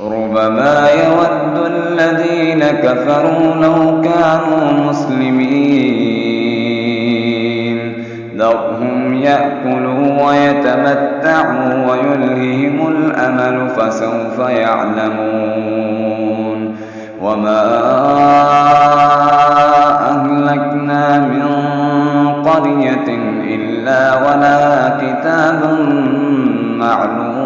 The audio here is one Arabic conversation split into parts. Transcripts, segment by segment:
ربما يود الذين كفروا لو كانوا مسلمين ذرهم يأكلوا ويتمتعوا ويلههم الأمل فسوف يعلمون وما أهلكنا من قرية إلا ولها كتاب معلوم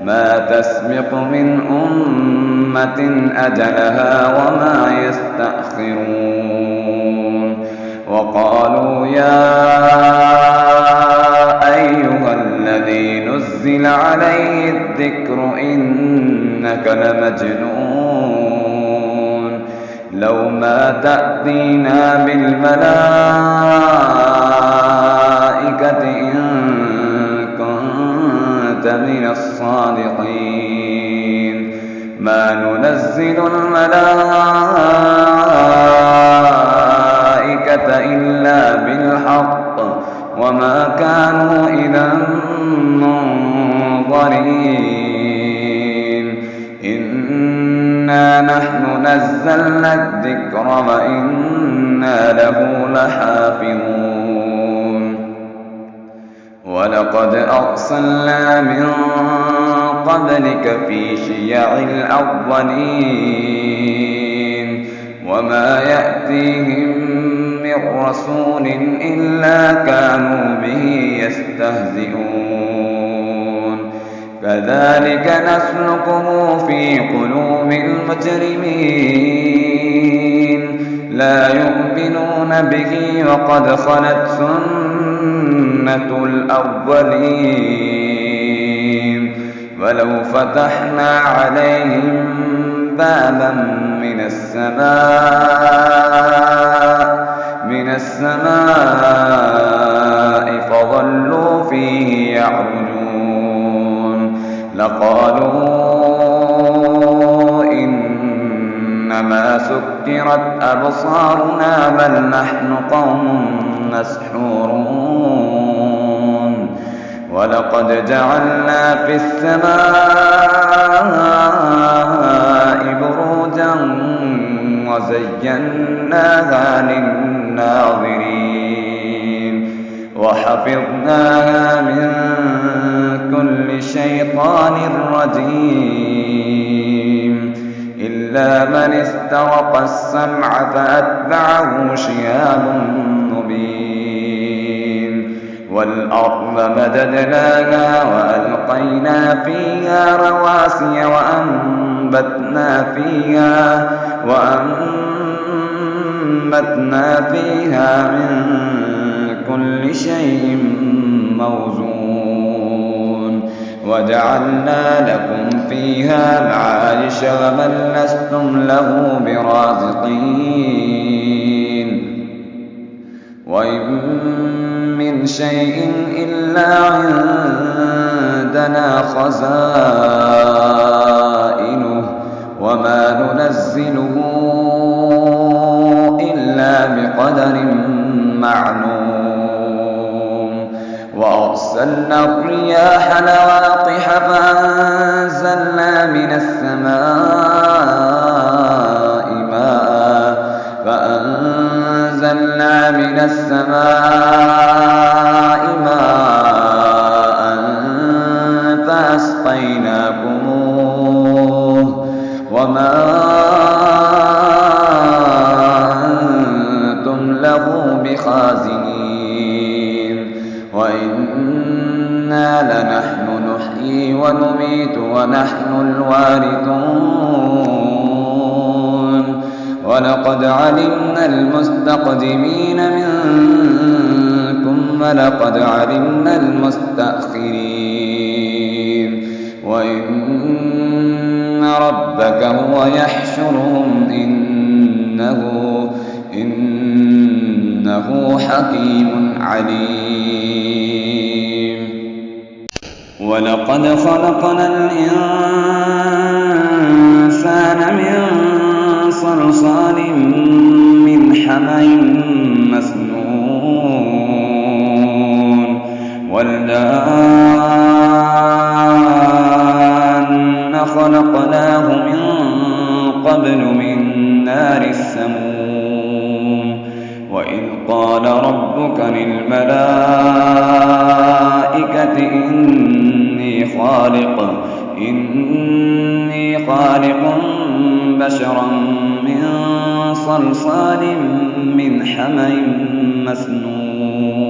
ما تسبق من أمة أجلها وما يستأخرون وقالوا يا أيها الذي نزل عليه الذكر إنك لمجنون لو ما تأتينا بالملائكة إن كنت من الصادقين ما ننزل الملائكة إلا بالحق وما كانوا إذا منظرين إنا نحن نزلنا الذكر وإنا له لحافظون ولقد أرسلنا من قبلك في شيع الأولين وما يأتيهم من رسول إلا كانوا به يستهزئون كذلك نسلكه في قلوب المجرمين لا يؤمنون به وقد خلت سنة الأولين ولو فتحنا عليهم بابا من السماء فظلوا فيه يعرجون لقالوا إنما سكرت أبصارنا بل نحن قوم مسحورون ولقد جعلنا في السماء بروجا وزيناها للناظرين وحفظناها من كل شيطان رجيم إلا من استرق السمع فأتبعه شهاب مبين والأرض مددناها وألقينا فيها رواسي وأنبتنا فيها من كل شيء موزون وجعلنا لكم فيها معايش ومن لستم له برازقين وإن من شيء إلا عندنا خزائنه وما ننزله إلا بقدر معلوم وأرسلنا الرياح لواقح فأنزلنا من السماء ماء فأسقيناكموه وما أنتم له بخازنين وإنا لنحن نحيي ونميت ونحن الوارثون ولقد علمنا المستقدمين منكم ولقد علمنا المستأخرين وإن ربك هو يحشرهم إنه حكيم عليم ولقد خلقنا الإنسان من صلصال من حمأ مسنون والجان خلقناه من قبل من نار السموم وإذ قال ربك للملائكة إني خالق بشرا من صلصال من حمأ مسنون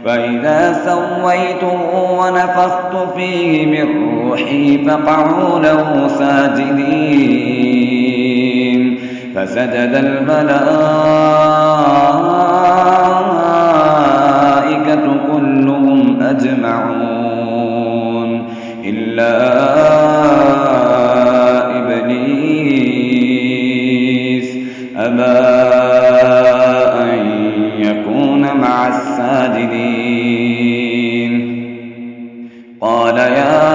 فإذا سويته ونفخت فيه من روحي فقعوا له ساجدين فسجد الملائكة كلهم أجمعون إلا إبليس أبى أن يكون مع الساجدين قال يا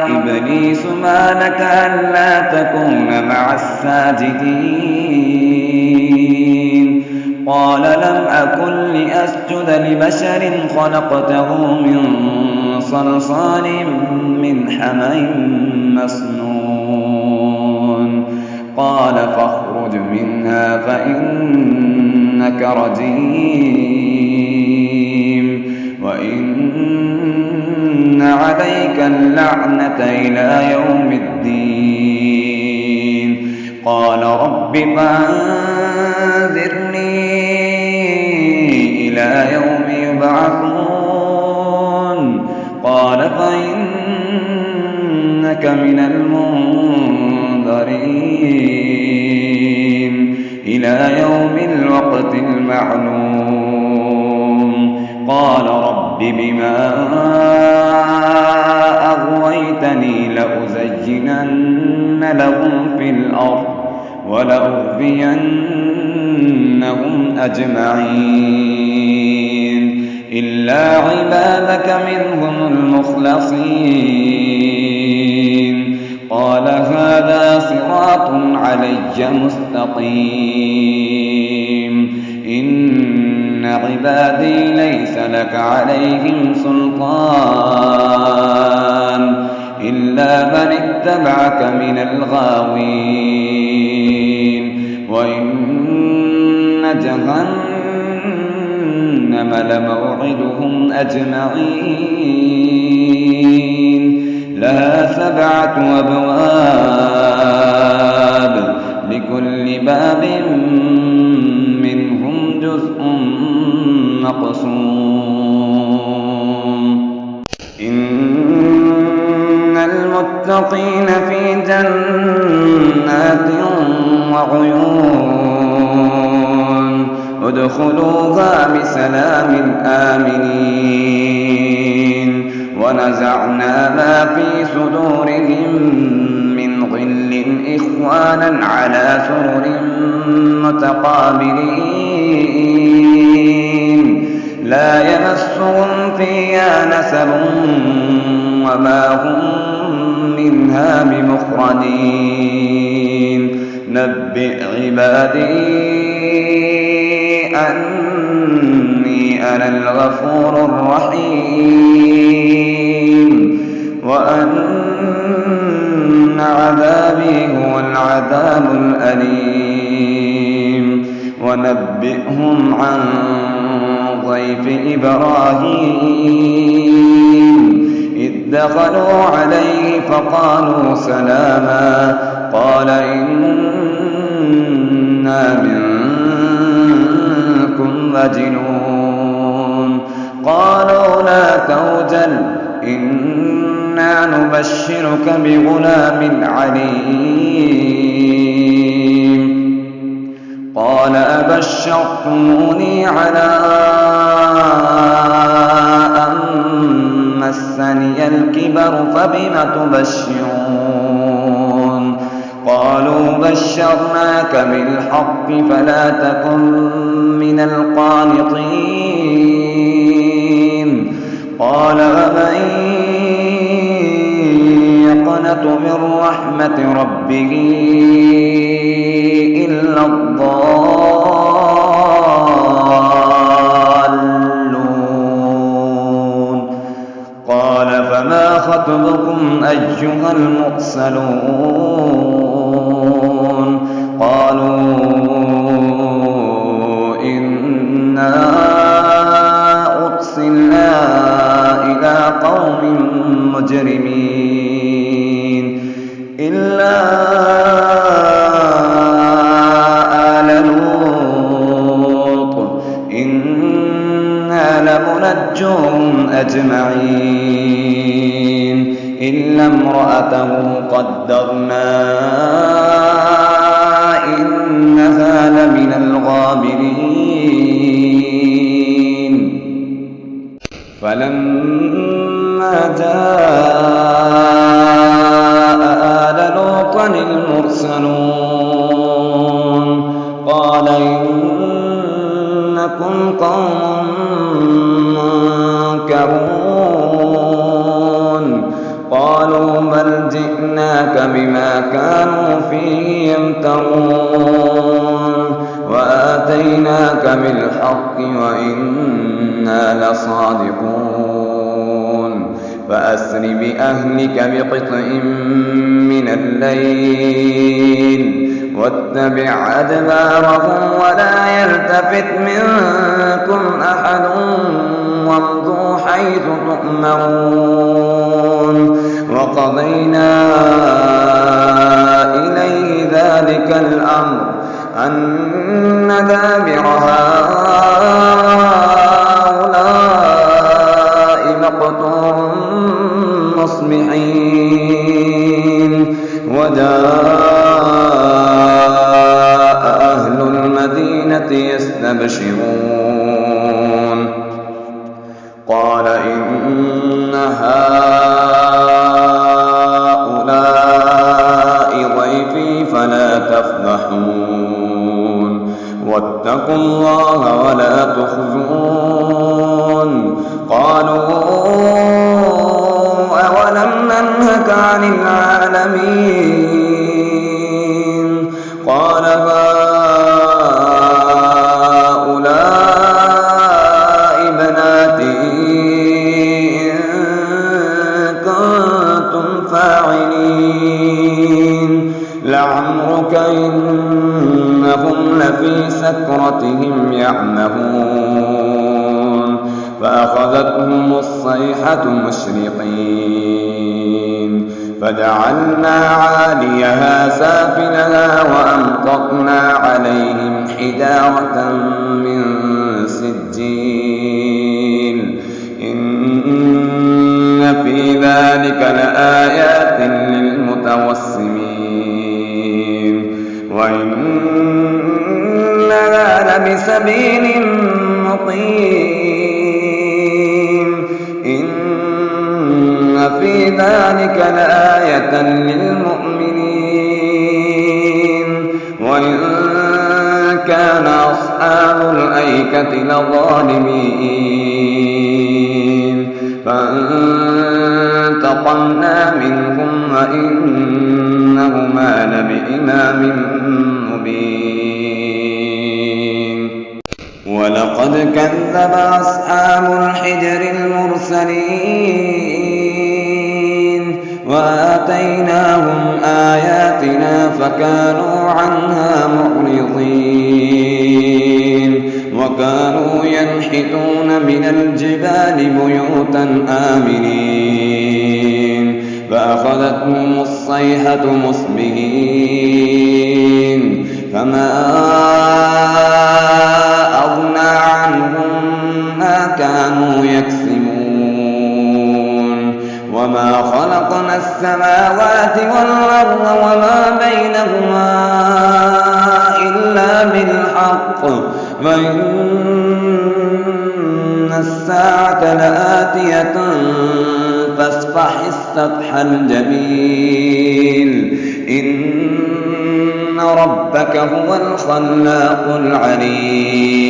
إبليس ما لك ألا تكون مع الساجدين قال لم أكن لأسجد لبشر خلقته من صلصال من حمأ مسنون قال فاخرج منها فإنك رجيم وإن عليك اللعنة إلى يوم الدين قال رب فأنذرني إلى يوم يبعثون قال فإنك من المنذرين إلى يوم الوقت المعلوم قال رب بما أغويتني لأزينن لهم في الأرض ولأغوينهم أجمعين إلا عبادك منهم المخلصين قال هذا صراط علي مستقيم إن عبادي ليس لك عليهم سلطان إلا من اتبعك من الغاوين وإن جهنم لموعدهم أجمعين لها 7 أبواب لكل باب منهم جزء مقسوم إن المتقين في جنات وعيون ادخلوها بسلام آمنين ونزعنا ما في صدورهم من غل إخوانا على سرر متقابلين لا يمسهم فيها نسب وما هم منها بمخرجين نبئ عبادي أني أنا الغفور الرحيم وأن عذابي هو العذاب الأليم ونبئهم عن ضيف إبراهيم إذ دخلوا عليه فقالوا سلاما قال إنا منكم وجلون قالوا لا توجل إنا نبشرك بغلام عليم قال أبشرتموني على أن مسني الكبر فبم تبشرون قالوا بشرناك بالحق فلا تكن من القانطين قال ومن يقنط من رحمة ربه إلا الضالون قال فما فما خطبكم أيها المرسلون قالوا إنا أرسلنا إلى قوم مجرمين إلا آل لوط إنا لمنجوهم أجمعين إلا امرأته قدرنا إنها لمن الغابرين فلما جاء آل لوط المرسلون قال إنكم قوم منكرون قالوا بل جئناك بما كانوا فيه يمترون وآتيناك بالحق وإنا لصادقون فأسر بأهلك بقطع من الليل واتبع أدبارهم ولا يلتفت منكم أحد وامضوا حيث تؤمرون وقضينا إليه ذلك الأمر أن دابر هؤلاء مقطوع مصبحين وجاء أهل المدينة يستبشرون قال إن هؤلاء ضيفي فلا تفضحون واتقوا الله ولا تخزون قالوا أولم ننهك عن العالمين قال هؤلاء بناتي إن كنتم فاعلين لعمرك إنهم لفي سكرتهم يعمهون فأخذتهم الصيحة مشرقين فجعلنا عاليها سافلها وأمطرنا عليهم حجارة من سجيل إن في ذلك لآيات للمتوسمين وإنها لبسبيل مقيم إن في ذلك لآية للمؤمنين وإن كان أصحاب الأيكة لظالمين فانتقمنا منهم وإنهما لبإمام مبين ولقد كذب أصحاب الحجر المرسلين وآتيناهم آياتنا فكانوا عنها معرضين وكانوا ينحتون من الجبال بيوتا آمنين فأخذتهم الصيحة مصبحين فما أغنى عنهم ما كانوا يكسبون وما خلقنا السماوات والأرض وما بينهما إلا بالحق وإن الساعة لآتية فاصفح الصفح الجميل إن ربك هو الخلاق العليم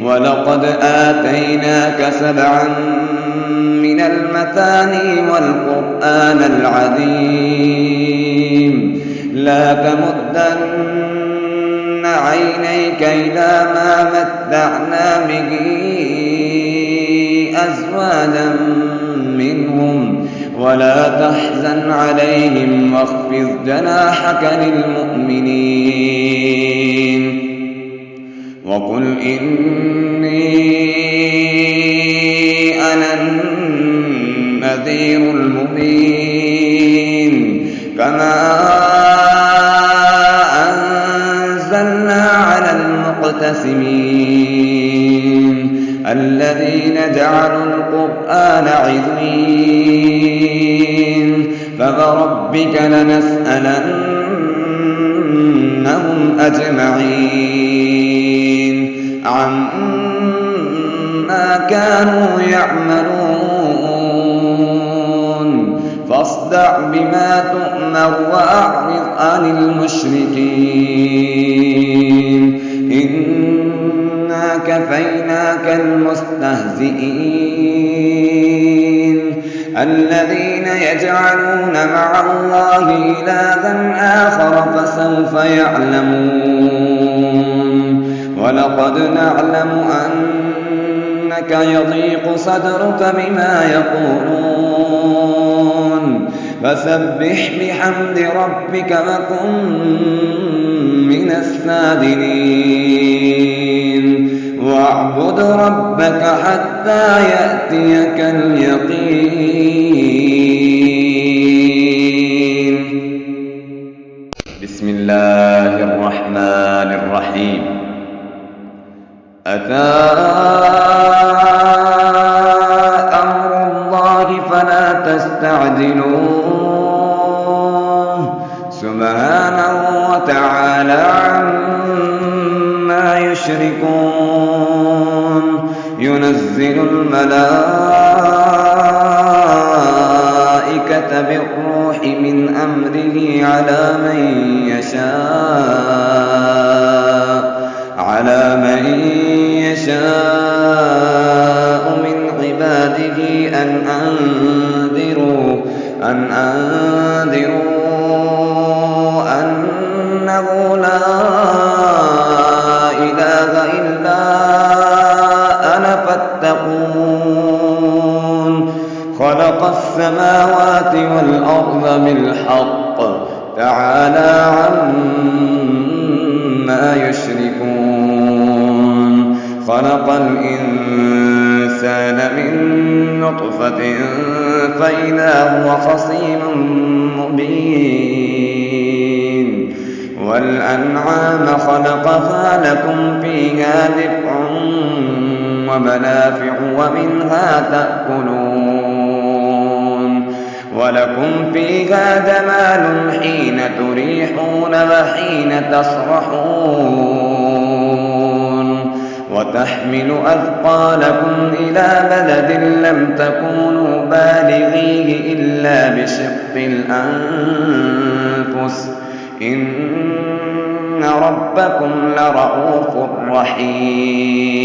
ولقد آتيناك 7 من المثاني والقرآن العظيم لا تمدن عينيك إلى ما متعنا به أزواجا منهم ولا تحزن عليهم واخفض جناحك للمؤمنين وقل إني أنا النذير المبين كما أنزلنا على المقتسمين الذين جعلوا القرآن عضين فوربك لنسألنهم أجمعين عما كانوا يعملون فاصدع بما تؤمر وأعرض عن المشركين إنا كفيناك المستهزئين الذين يجعلون مع الله إلها آخر فسوف يعلمون ولقد نعلم أنك يضيق صدرك بما يقولون فسبح بحمد ربك وكن من الساجدين واعبد ربك حتى يأتيك اليقين. بسم الله الرحمن الرحيم. أتى أمر الله فلا تستعجلوه سبحانه وتعالى عما يشركون ينزل الملائكة بالروح من أمره على من يشاء من عباده أن أنذروا أنه لا إله إلا أنا فاتقون خلق السماوات والأرض بالحق تعالى عما يشركون خلق الإنسان من نطفة فإذا هو خصيم مبين والأنعام خلقها لكم فيها دفع ومنافع ومنها تأكلون ولكم فيها جمال حين تريحون وحين تسرحون وتحمل أثقالكم إلى بلد لم تكونوا بالغيه إلا بشق الأنفس إن ربكم لرؤوف رحيم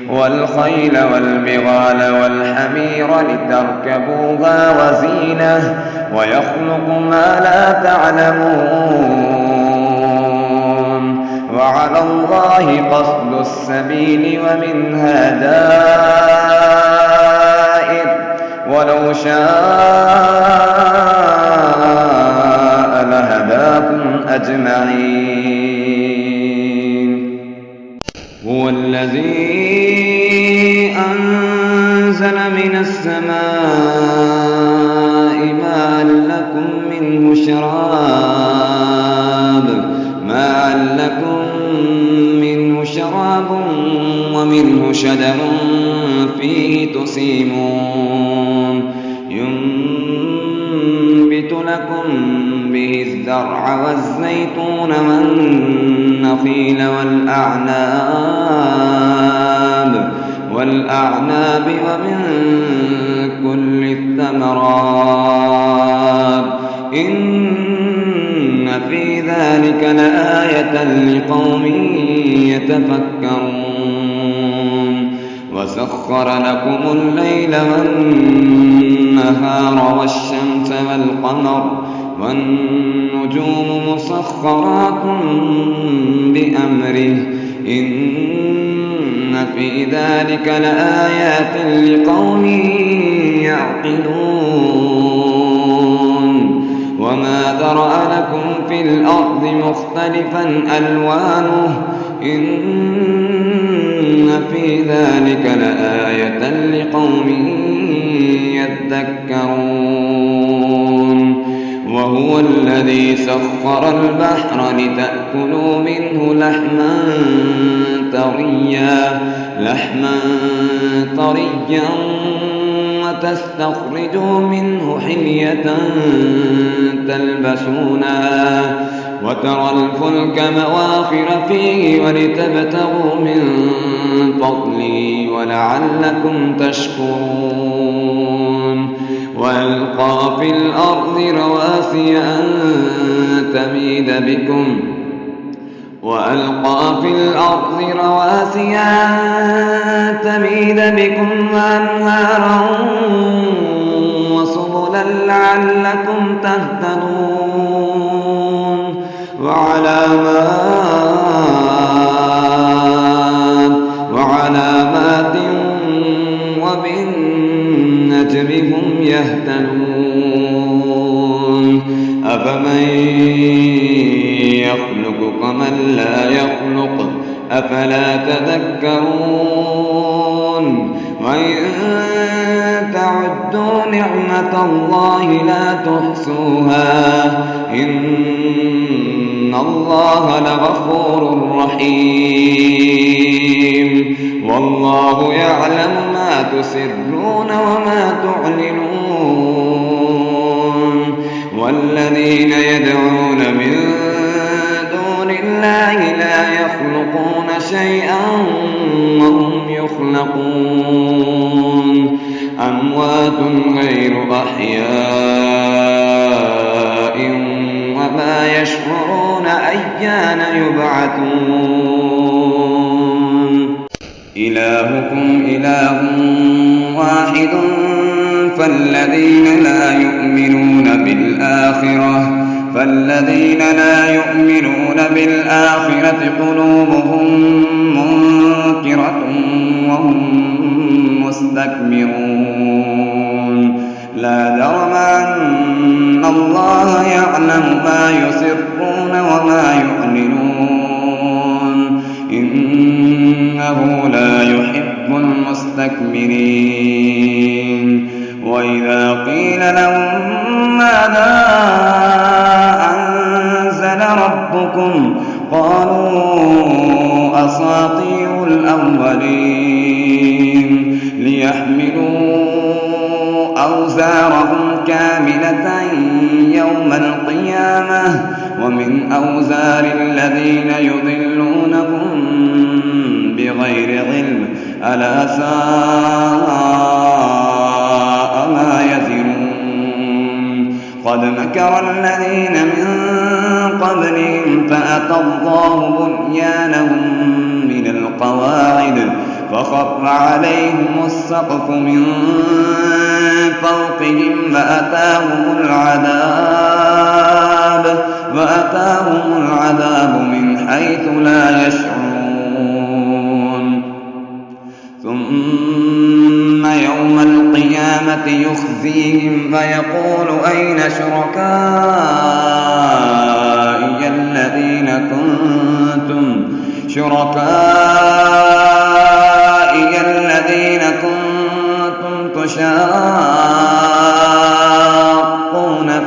والخيل والبغال والحمير لتركبوها وزينة ويخلق ما لا تعلمون وعلى الله قصد السبيل ومنها دائر ولو شاء لهداكم أجمعين. هو الذي أنزل من السماء ماء لكم منه شراب ومنه شجر فيه تسيمون ينبت لكم به الزرع والزيتون والنخيل والأعناب ومن كل الثمرات إن في ذلك لآية لقوم يتفكرون وسخر لكم الليل والنهار والشمس والقمر والنجوم مسخرات بأمره إن في ذلك لآيات لقوم يعقلون وما ذرأ لكم في الأرض مختلفا ألوانه إن في ذلك لآية لقوم يذكرون وهو الذي سخر البحر لتأكلوا منه لحما طريا وتستخرجوا منه حلية تلبسونها وترى الفلك مواخر فيه ولتبتغوا من فضله ولعلكم تشكرون وألقى في الأرض رواسي أن تميد بكم وأنهارا وسبلا لعلكم تهتدون وعلامات وبالنجم هم يهتدون أفمن يخلق كمن لا يخلق أفلا تذكرون وإن تعدوا نعمة الله لا تحصوها إن الله لغفور رحيم والله يعلم ما تسرون وما تعلنون والذين يدعون من دون الله لا يخلقون شيئا وهم يخلقون أموات غير أحياء وما يشعرون أيان يبعثون إلهكم إله واحد فالذين لا يؤمنون بالآخرة قلوبهم منكرة وهم مستكبرون لا جرم أن الله يعلم ما يسرون وما يعلنون إنه لا يحب المستكبرين وإذا قيل لهم ماذا أنزل ربكم قالوا أساطير الأولين ليحملوا أوزارهم كاملة يوم القيامة ومن أوزار الذين يضلونهم بغير علم ألا ساء ما يزرون قد مكر الذين من قبلهم فأتى الله بنيانهم من القواعد فخر عليهم السقف من فوقهم وأتاهم العذاب من حيث لا يشعرون ثم يوم القيامة يخزيهم فيقول أين شركائي الذين كنتم تشاقون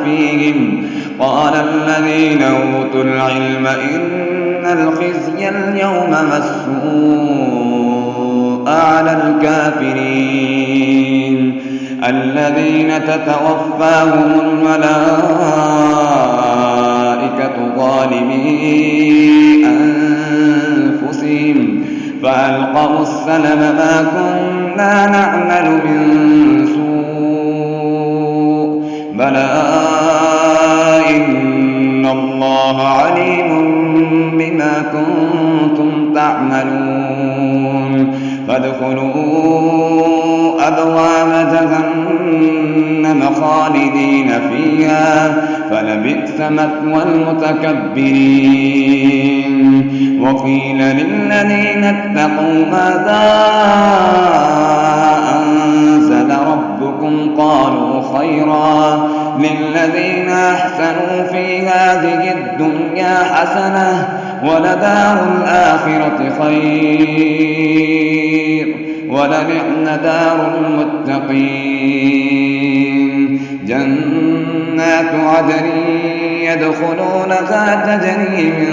فيهم قال الذين أوتوا العلم إن الخزي اليوم والسوء على الكافرين الذين تتوفاهم الملائكة ظالمي أنفسهم فألقوا السلم ما كنا نعمل من سوء بلى إن الله عليم بما كنتم تعملون فادخلوا أبواب جهنم خالدين فيها فلبئس مثوى المتكبرين. وقيل للذين اتقوا ماذا أنزل ربكم قالوا خيرا للذين أحسنوا في هذه الدنيا حسنة ولدار الآخرة خير ولنعم دار المتقين. جنات عدن يدخلونها تجري من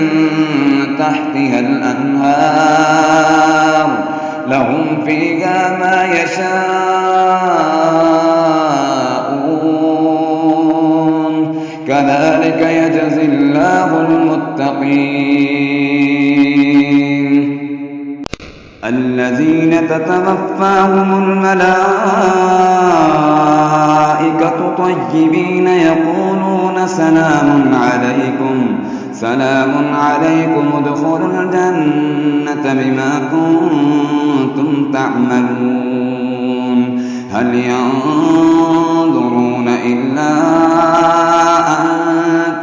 تحتها الأنهار لهم فيها ما يشاءون كذلك يجزي الله المتقين. الذين تتوفاهم الملائكة طيبين يقولون سلام عليكم ادخلوا الجنة بما كنتم تعملون. هل ينظرون إلا أن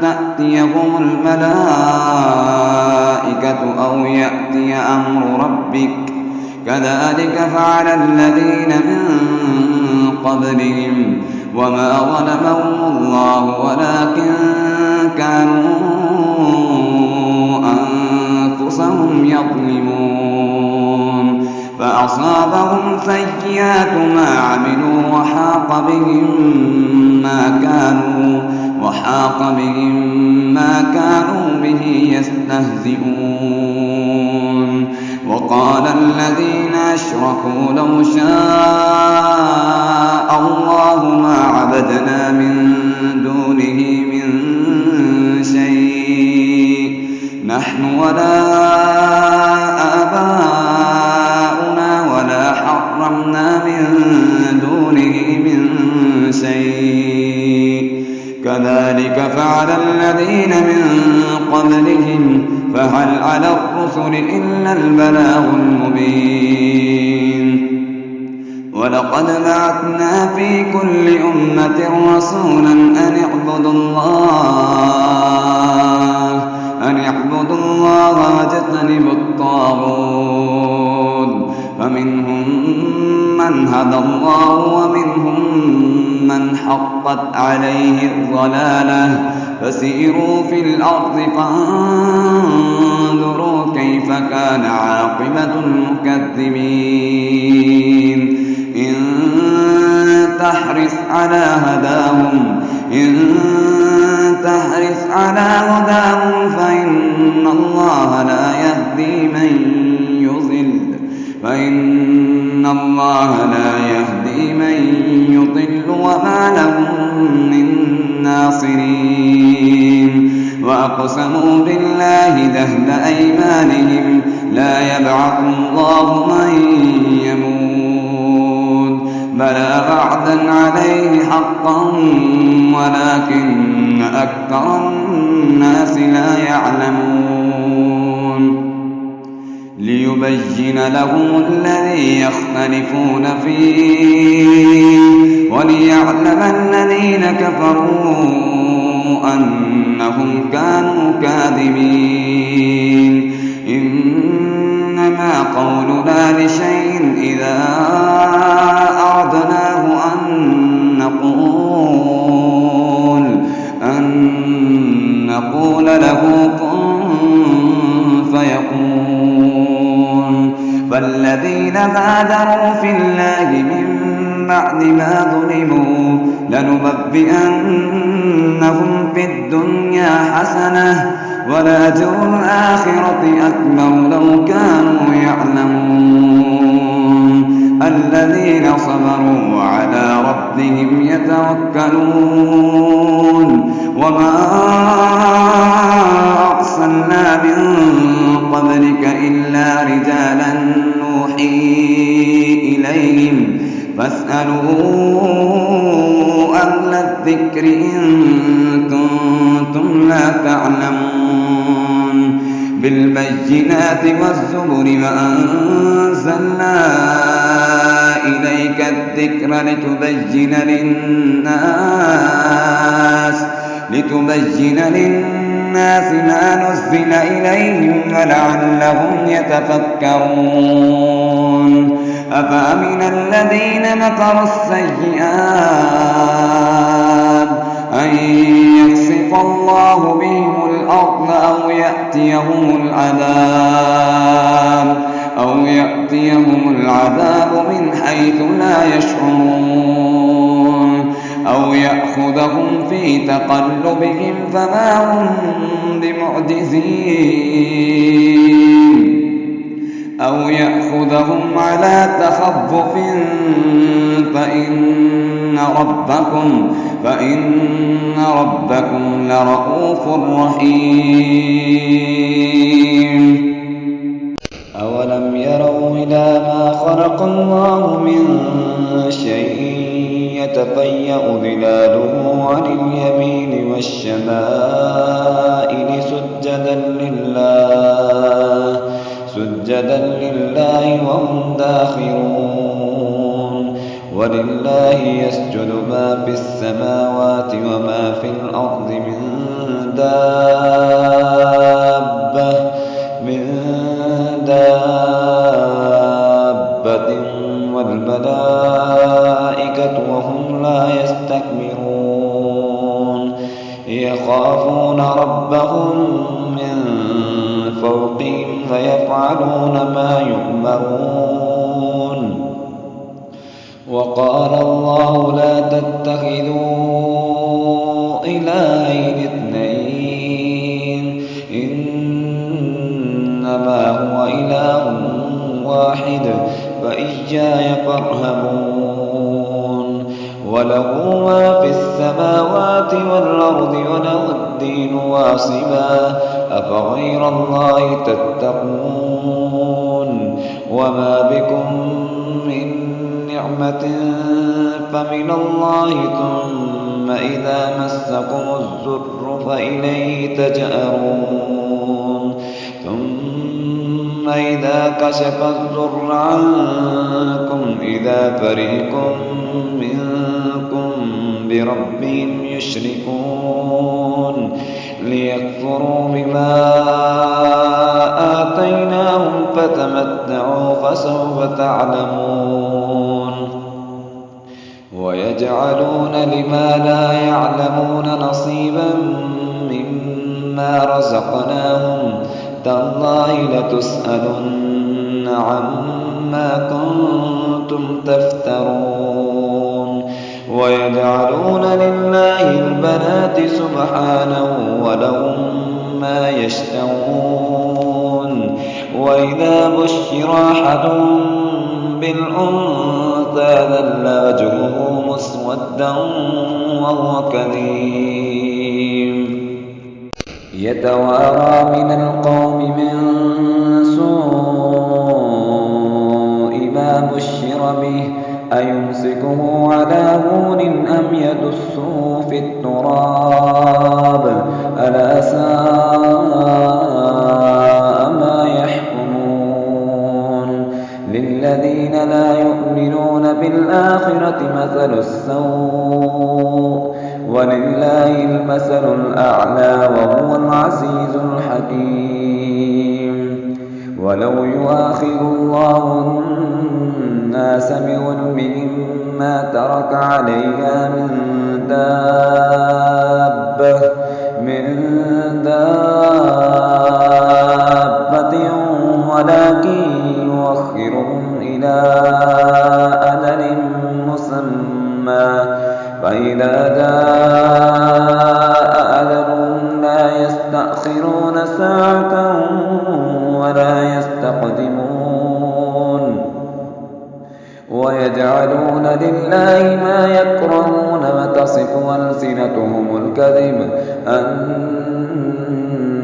تأتيهم الملائكة أو يأتي أمر ربك كذلك فعل الذين من قبلهم وما ظلمهم الله ولكن كانوا أنفسهم يظلمون. فأصابهم سيئات ما عملوا وحاق بهم ما كانوا به يستهزئون. وقال الذين أشركوا لو شاء الله ما عبدنا من دونه من شيء نحن ولا آباؤنا ولا حرمنا من دونه من شيء كذلك فعل الذين من قبلهم فهل على الرسل إلا البلاغ المبين. ولقد بعثنا في كل أمة رسولا أن اعبدوا الله واجتنبوا الطاغوت فمنهم من هدى الله ومنهم من حقت عليه الضلالة فسيروا في الأرض فانظروا كيف كان عاقبة المكذبين. إن تحرص على هداهم فإن الله لا يهدي من يضل وما لهم من ناصرين. وأقسموا بالله جهد أيمانهم لا يبعث الله من يموت بلى وعدا عليه حقا ولكن أكثر الناس لا يعلمون. ليبين لهم الذي يختلفون فيه وليعلم الذين كفروا أنهم كانوا كاذبين. إنما قولنا لشيء إذا أردناه أن نقول له كن فيكون. فالذين هاجروا في الله من بعد ما ظلموا لنبوئنهم في الدنيا حسنة ولأجر الآخرة أكبر لو كانوا يعلمون. الذين صبروا وعلى ربهم يتوكلون. وما أرسلنا من قبلك إلا رجالا نوحي إليهم فاسألوا أهل الذكر إن كنتم لا تعلمون. بالبينات والزبر وأنزلنا إليك الذكر لتبين للناس لتبين للناس ما نزل إليهم ولعلهم يتفكرون أفأمن الذين مكروا السيئات أن يخسف الله بهم الأرض أو يأتيهم العذاب من حيث لا يشعرون أو يأخذهم في تقلبهم فما هم بمعجزين أو يأخذهم على تخبط فإن ربكم لرءوف رحيم أولم يروا إلى ما خلق الله من شيء يتفيأ ظلاله عن اليمين والشمائل سجدا لله وهم داخرون ولله يسجد ما في السماوات وما في الأرض من دابة والملائكة وهم لا يستكبرون يخافون ربهم من فوقهم فيفعلون ما يؤمرون وقال الله لا تتخذوا إلهين اثنين إنما هو إله واحد فإياي فارهبون وله ما في السماوات والأرض وله الدين واصبا أفغير الله تتقون وما بكم من نعمة فمن الله ثم إذا مسكم الضر فإليه تجأرون ثم إذا كشف الضر عنكم إذا فريق منكم بربهم يشركون ليكفروا بما آتيناهم فتمتعوا فسوف تعلمون ويجعلون لما لا يعلمون نصيبا مما رزقناهم تالله لتسألن عما كنتم تفترون ويجعلون لله البنات سبحانه ولهم ما يشتهون وإذا بشر أحدهم بالأنثى ظل وجهه مسودا وهو كظيم يتوارى من القوم من سوء ما بشر به أيمسكه على هون أم يدسه في التراب ألا ساء ما يحكمون للذين لا يؤمنون بالآخرة مثل السوء ولله المثل الأعلى وهو العزيز الحكيم ولو يؤاخذ الله الناس بظلمهم ما ترك عليها من دابة ولكن يؤخرهم إلى أجل مسمى فإذا جاء أجلهم لا يستأخرون ساعة ولا يستقدمون ويجعلون لله ما يكرهون وتصف ألسنتهم الكذب أن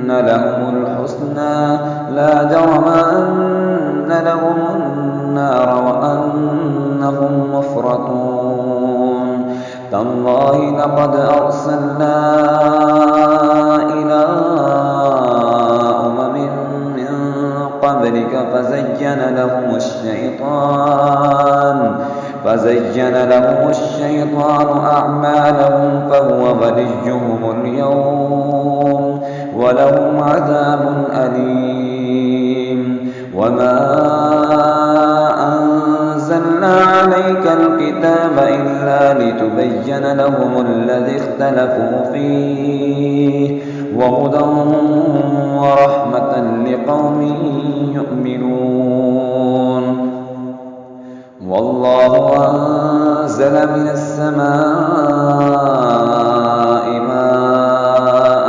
لهم الحسنى لا جرم أن لهم النار وأنهم مفرطون تالله لقد أرسلنا إلى أمم من قبلك فزين لهم الشيطان فزين لهم الشيطان أعمالهم فهو وليهم اليوم ولهم عذاب أليم. وما أنزلنا عليك الكتاب إلا لتبين لهم الذي اختلفوا فيه وهدى ورحمة لقوم يؤمنون. والله أنزل من السماء ماء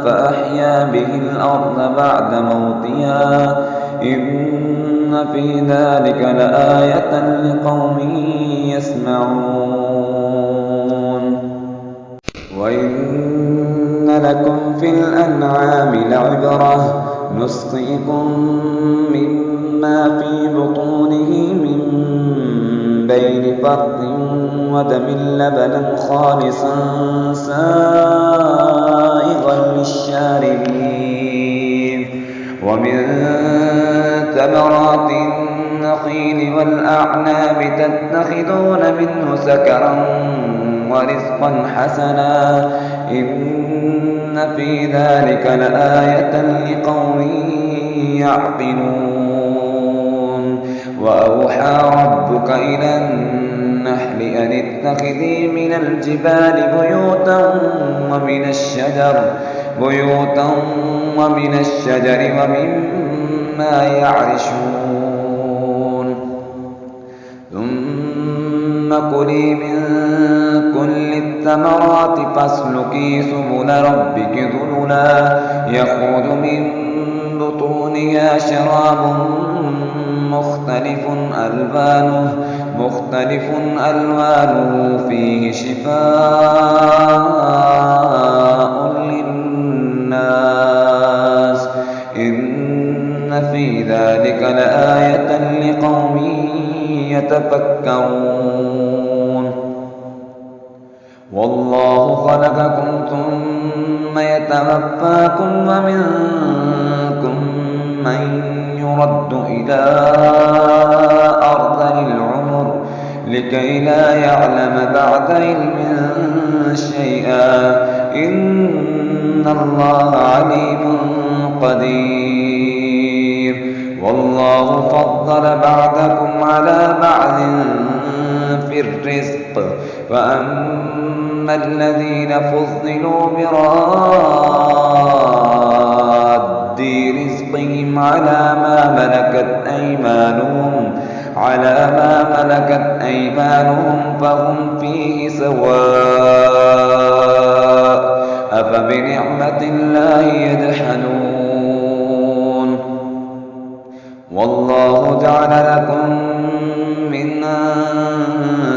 فأحيا به الأرض بعد موتها إن في ذلك لآية لقوم يسمعون. وإن لكم في الأنعام لعبرة نسقيكم مما في بطونه من بين فرث ودم لبنا خالصا سائغا للشاربين ومن ثمرات النخيل والأعناب تتخذون منه سكرا ورزقا حسنا إن في ذلك لآية لقوم يعقلون. وأوحى ربك إلى النحل أن اتخذي من الجبال بيوتا ومن الشجر ومما يعرشون. ثم كلي من كل الثمرات فاسلكي سبل ربك ذللا يخرج من بطونها شراب مختلف ألوانه فيه شفاء للناس إن في ذلك لآية لقوم يتفكرون. والله خلقكم ثم يتوفاكم ومنكم من يرد إلى أرذل العمر لكي لا يعلم بعد علم شيئا إن الله عليم قدير. والله فضل بعضكم على بعض في الرزق فأما الذين فضلوا براد رزقهم على ما ملكت أيمانهم فهم فيه سواء أفبنعمة الله يجحدون. والله جعل لكم من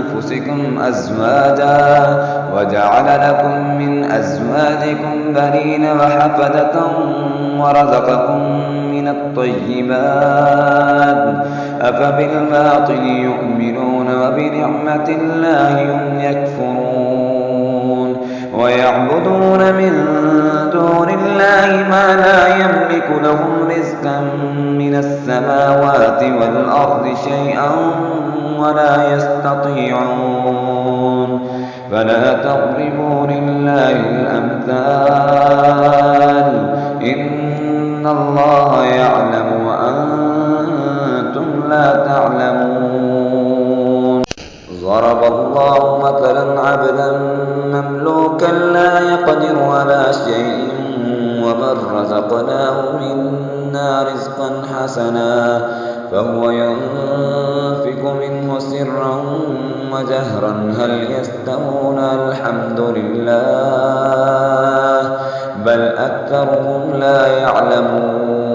أنفسكم أزواجا وجعل لكم من أزواجكم بنين وحفدة ورزقكم من الطيبات أفبالباطل يؤمنون وبنعمة الله هم يكفرون. ويعبدون من دون الله ما لا يملك لهم رزقا من السماوات والأرض شيئا ولا يستطيعون. فلا تضربوا لله الأمثال إن الله يعلم وأنتم لا تعلمون. ضرب الله مثلا عبدا مملوكا لا يقدر على شيء ومن رزقناه منا رزقا حسنا فهو ينفق منه سرا وجهرا هل يستوون الحمد لله بل أكثرهم لا يعلمون.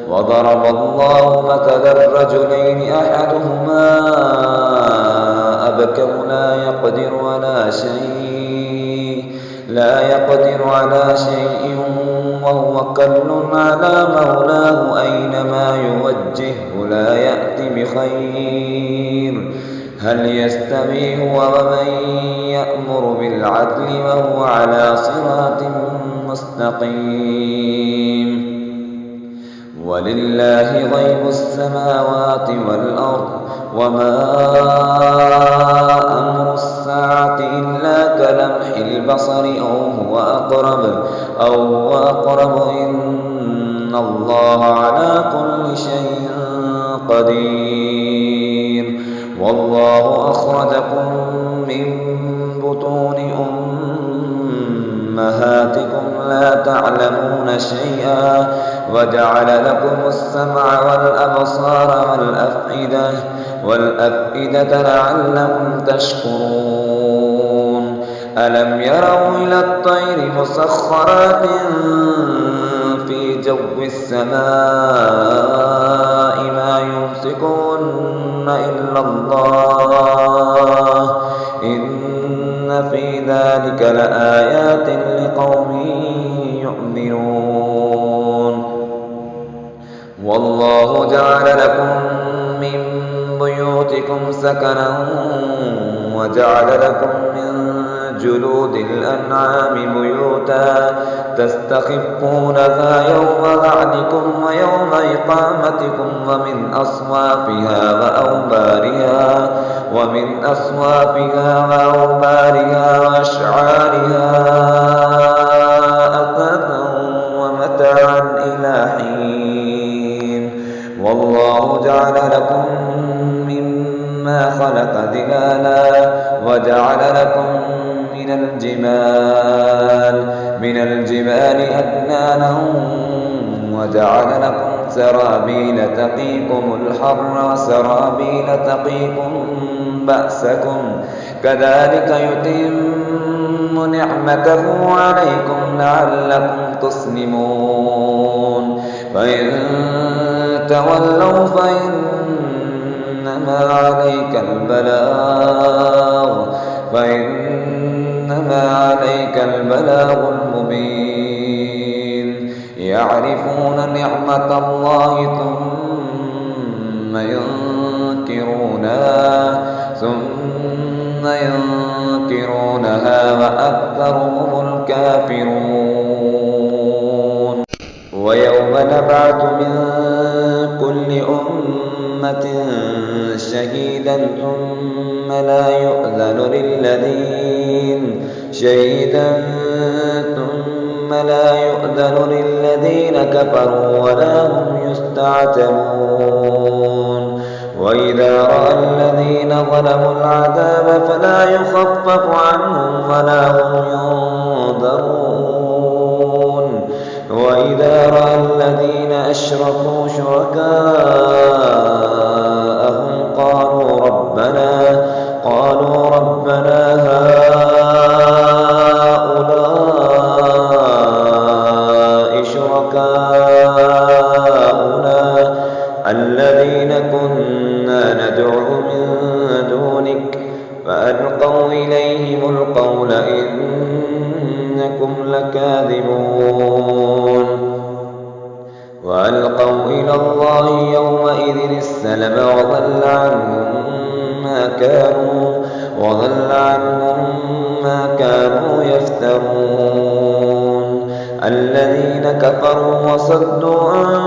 وضرب الله مثلا الرجلين أحدهما أبكم لا يقدر على شيء وهو كل على مولاه أينما يوجهه لا يأتي بخير هل يستوي هو ومن يأمر بالعدل وهو على صراط مستقيم. ولله غيب السماوات والأرض وما أمر الساعة إلا كلمح البصر أو هو أقرب إن الله على كل شيء قدير. والله أخرجكم من بطون أمهاتكم لا تعلمون شيئا وجعل لكم السمع والأبصار والأفئدة لعلكم تشكرون. ألم يروا إلى الطير مسخرات في جو السماء ما يمسكهن إلا الله إن في ذلك لآيات لقوم يؤمنون. والله جعل لكم من بيوتكم سكنا وجعل لكم من جلود الأنعام بيوتا تستخفونها يوم ذعنكم ويوم إقامتكم ومن أصوافها وأوبارها وأشعارها أثاثا ومتاعا إلى حين. والله جعل لكم مما خلق ظلالا وجعل لكم من الجبال أكنانا وجعل لكم سرابيل تقيكم الحر وسرابيل تقيكم بأسكم كذلك يتم نعمته عليكم لعلكم تسلمون. فإن تولوا فإنما عليك البلاغ المبين. يعرفون نعمة الله ثم ينكرونها وأكثرهم الكافرون. ويوم نبعث من كل أمة شهيدا ثم لا يؤذن للذين كفروا ولا هم يستعتبون. وإذا رأى الذين ظلموا العذاب فلا يخفف عنهم ولا هم ينظرون. وإذا رأى الذين أشركوا شركاءهم قالوا ربنا هؤلاء شركاؤنا الذين كنا ندعو من دونك فألقوا إليهم القول إنكم لكاذبون. وألقوا إلى الله يومئذ السلم وضل عنهم ما كانوا يفترون. الذين كفروا وصدوا عن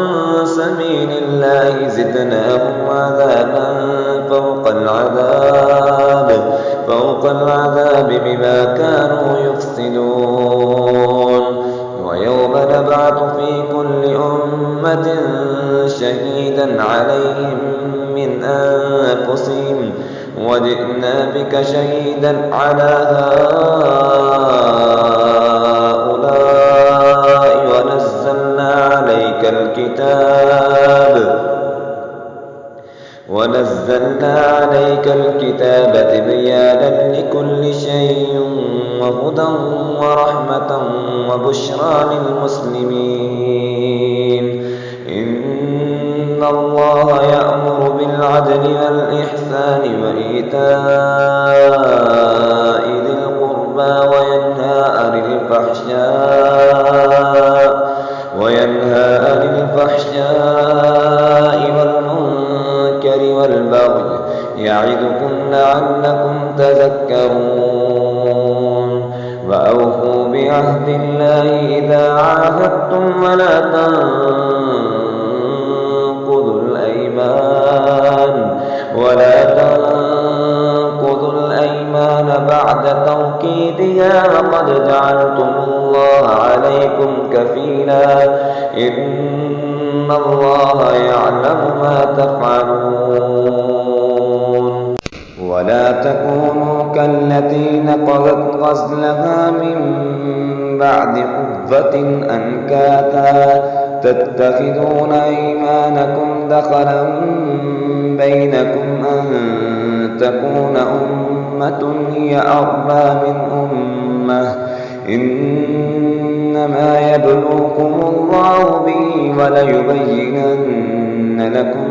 سبيل الله زدناهم عذابا فوق العذاب بما كانوا يفسدون. ويوم نبعث في كل أمة شهيدا عليهم من أنفسهم وجئنا بك شهيدا على هؤلاء ونزلنا عليك الكتاب تبيانا لكل شيء وهدى ورحمة وبشرى للمسلمين. إن الله يأمر بالعدل والإحسان وإيتاء ذي القربى وينهى عن الفحشاء والمنكر والبغي يعظكم لعلكم تذكرون. وأوفوا بعهد الله إذا عاهدتم ولا تنقضوا الأيمان ولا تنقضوا الأيمان بعد توكيدها وقد جعلتم الله عليكم كفيلا إن الله يعلم ما تفعلون ولا تكونوا كالتي نقضت غزلها من بعد قوة أنكاثا تتخذون أيمانكم دخلا بينكم أن تكون أمة هي أربى من أمة إنما يبلوكم الله به وليبينن لكم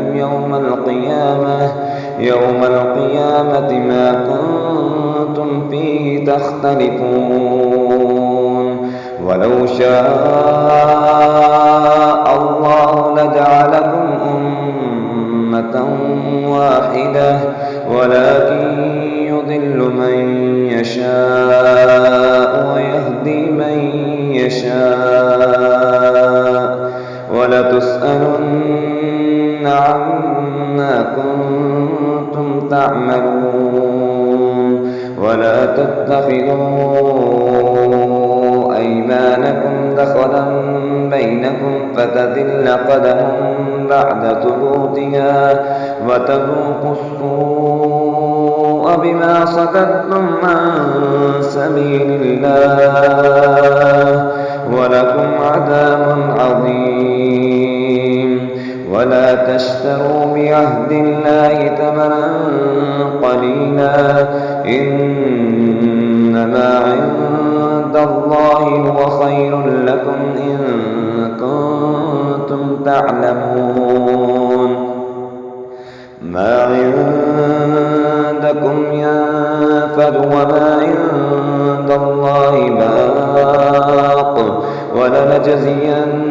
يوم القيامة ما كنتم فيه تختلفون ولو شاء الله لجعلكم أمة واحدة ولكن يضل من يشاء ويهدي من يشاء ولتسألن عما كنتم تعملون ولا تتخذوا أيمانكم دخلا بينكم فتذل قدم بعد ثبوتها وتذوقوا السوء بما صددتم عن سبيل الله ولكم عذاب عظيم ولا تشتروا بعهد الله ثمنا قليلا إنما عند الله هو خير لكم إن كنتم تعلمون ما عندكم ينفد وما عند الله باق ولنجزين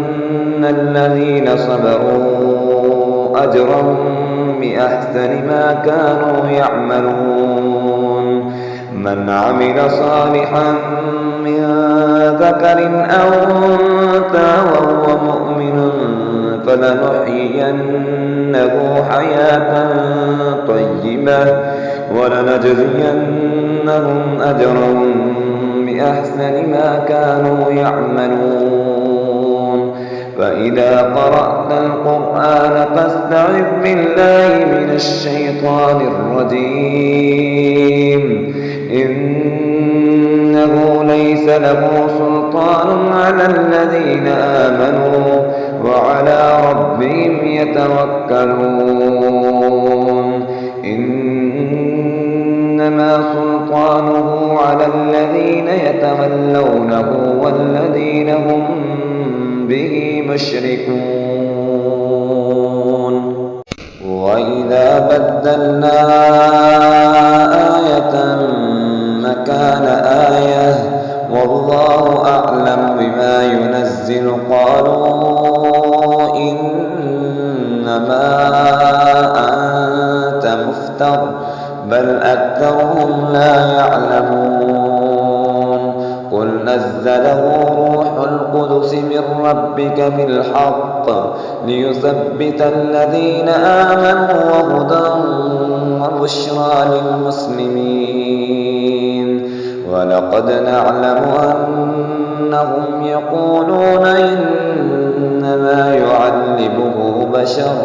الذين صبروا أجرهم بأحسن ما كانوا يعملون من عمل صالحا من ذكر أو أنثى وهو مؤمن فلنحيينه حياة طيبة ولنجزينهم أجرهم بأحسن ما كانوا يعملون فإذا قرأت القرآن فاستعذ بالله من الشيطان الرجيم إنه ليس له سلطان على الذين آمنوا وعلى ربهم يتوكلون إنما سلطانه على الذين يتولونه والذين هم به مشركون وإذا بدلنا آية مكان آية والله أعلم بما ينزل قالوا إنما أنت مفتر بل أكثرهم لا يعلمون قل نزله روح القدس من ربك بالحق ليثبت الذين آمنوا وهدى وبشرى للمسلمين ولقد نعلم أنهم يقولون إنما يعلمه بشر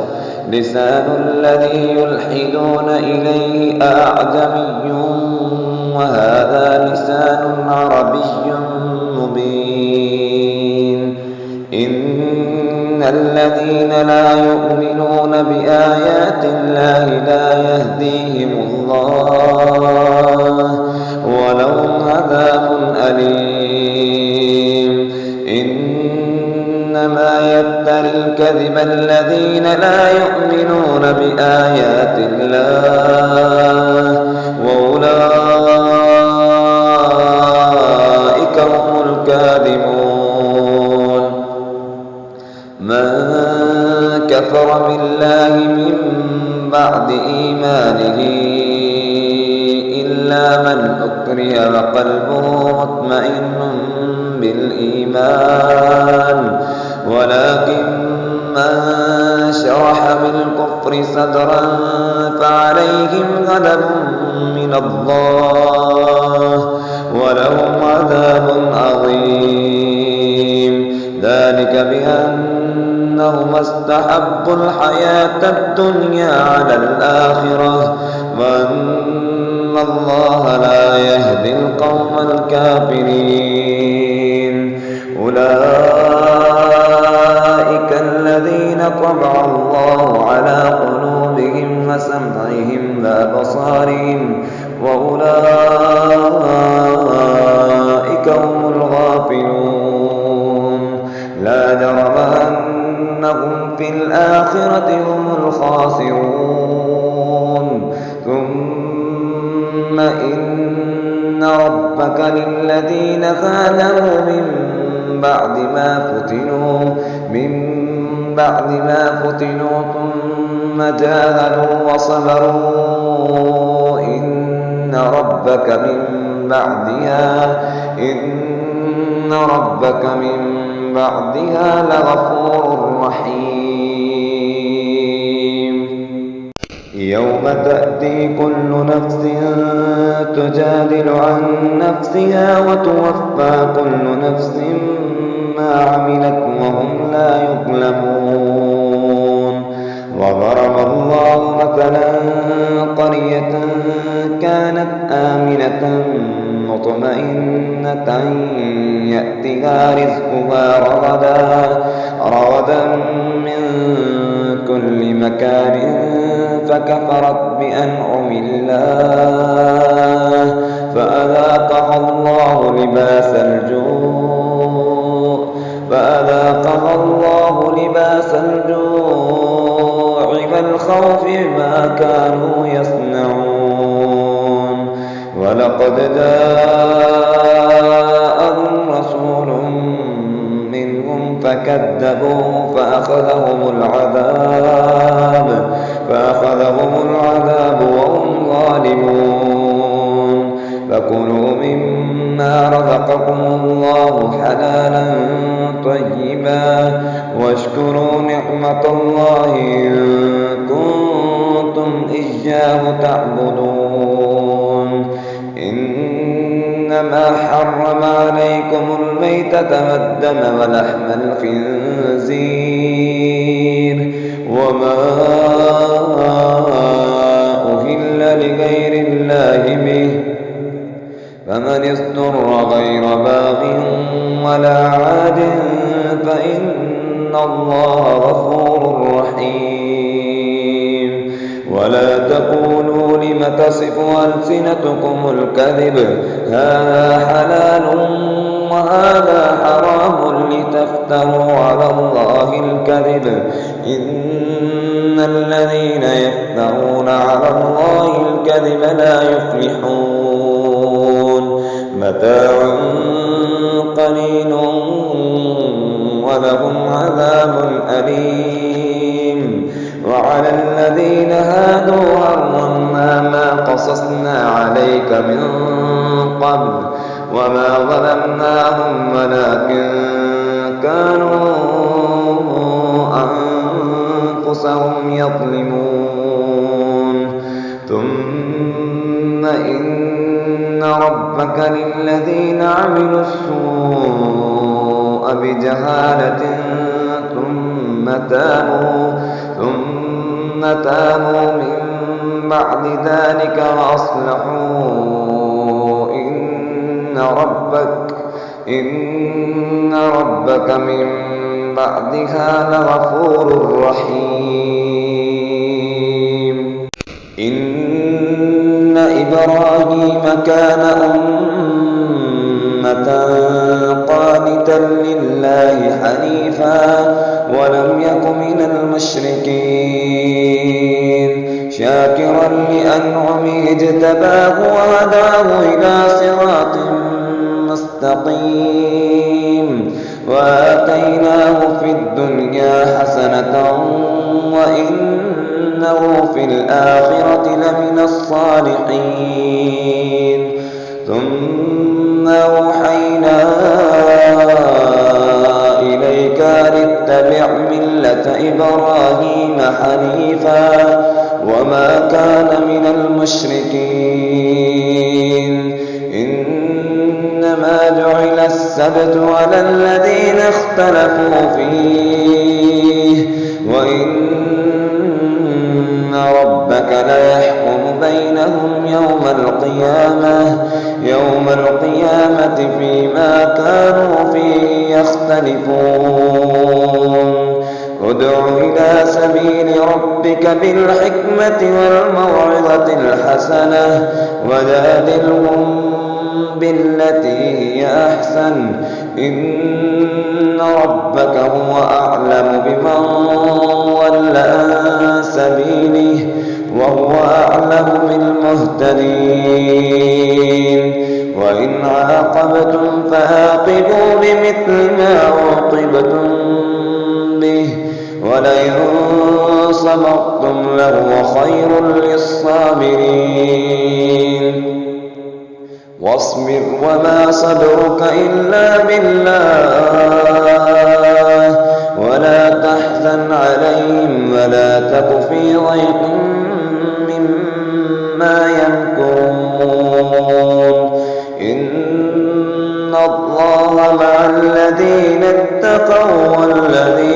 لسان الذي يلحدون إليه أعجمي وهذا لسان عربي مبين إن الذين لا يؤمنون بآيات الله لا يهديهم الله ولهم عذاب أليم إنما يفتري الكذب الذين لا يؤمنون بآيات الله وأولئك هم الكاذبون من كفر بالله من بعد إيمانه إلا من أكره وقلبه مطمئن بالإيمان ولكن من شرح بالكفر صدرا فعليهم غضب من الله ولهم عذاب عظيم. ذلك بأنهم استحبوا الحياة الدنيا على الآخرة وأن الله لا يهدي القوم الكافرين. أولئك الذين طبع الله على قلوبهم وسمعهم وأبصارهم وأولئك هم الغافلون. لا جرم أنهم في الآخرة هم الخاسرون. ثم إن ربك للذين هاجروا من بعد ما فتنوا ثم جاهدوا وصبروا إن ربك من بعدها لغفور رحيم. يوم تأتي كل نفس تجادل عن نفسها وتوفى كل نفس ما عملت وهم لا يظلمون. وضرب الله مثلا قرية كانت آمنة مطمئنة يأتيها رزقها رغدا من كل مكان فكفرت بأنعم الله فأذاقها الله لباس الجوع والخوف بما كانوا يصنعون. ولقد جاءهم رسول منهم فكذبوه فأخذهم العذاب وهم ظالمون. فكلوا مما رزقكم الله حلالا طيبا واشكروا نعمة الله إن كنتم إياه تعبدون. إنما حرم عليكم الميتة والدم ولحم الخنزير وما أهل لغير الله به فمن اضطر غير باغ ولا عاد فإن الله غفور رحيم. ولا تقولوا لم تصف ألسنتكم الكذب هذا حلال وهذا حرام لتفتروا على الله الكذب إن الذين يفترون على الله الكذب لا يفلحون. متاع قليل ولهم عذاب أليم. وعلى الذين هادوا حرمنا ما قصصنا عليك من قبل وما ظلمناهم ولكن كانوا أنفسهم يظلمون. ثم إن ربك للذين عملوا السوء بجهالة ثم تابوا من بعد ذلك وأصلحوا إن ربك من بعدها لغفور رحيم. إن إبراهيم كان أمة قانتا لله حنيفا ولم يك من المشركين شاكرا لأنعمه اجتباه وهداه إلى صراط مستقيم. وآتيناه في الدنيا حسنة وإنه في الآخرة لمن الصالحين. ثم أوحينا إليك لاتبع ملة إبراهيم حنيفا وما كان من المشركين. إنما جعل السبت على الذين اختلفوا فيه وإن ربك ليحكم بينهم يوم القيامة فيما كانوا فيه يختلفون. ادع إلى سبيل ربك بالحكمة والموعظة الحسنة وجادلهم بالتي هي أحسن إن ربك هو أعلم بمن ضل عن سبيله وهو أعلم بالمهتدين. وإن عاقبتم فعاقبوا بمثل ما عوقبتم به ولئن صبرتم لهو خير للصابرين. واصبر وما صبرك إلا بالله ولا تحزن عليهم ولا تك في ضيق مما يمكرون. إن الله مع الذين اتقوا والذين